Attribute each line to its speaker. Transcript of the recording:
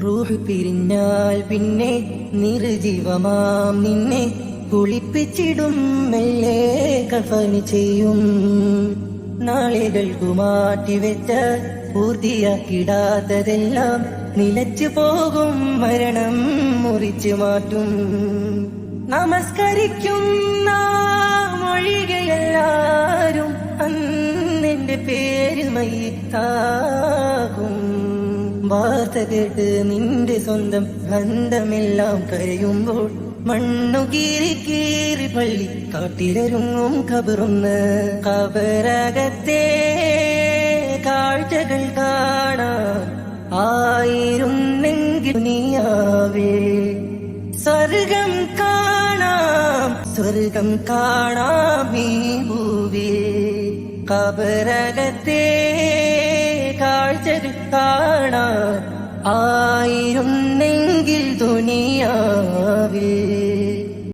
Speaker 1: റൂഹ് പിരിഞ്ഞാൽ പിന്നെ നിർജീവമാം നിന്നെ കുളിപ്പിച്ചിടും, മെല്ലെ കഫന് ചെയ്യും. നാളുകൾക്കു മാറ്റിവെച്ച പൂർത്തിയാക്കിടാത്തതെല്ലാം നിലച്ചു പോകും, മരണം മുറിച്ചു മാറ്റും. നമസ്കരിക്കുന്ന മൊഴികളെല്ലാരും അന്നെന്റെ പേര് മയ്യിത്താകും. വാർത്ത കേട്ട് നിന്റെ സ്വന്തം ബന്ധമെല്ലാം കരയുമ്പോൾ മണ്ണു കീറി കീറി പള്ളി കാട്ടിലൊരുങ്ങും കബറുന്ന്. കബറകത്തെ കാഴ്ചകൾ കാണാൻ ആയിരുന്നെങ്കിൽ ദുനിയാവേ സ്വർഗം കാണാം, സ്വർഗം കാണാം ഈ ഭൂവേ. കബറകത്തെ കാഴ്ചകൾ കാണാൻ ആയിരുന്നെങ്കിൽ ദുനിയാവേ.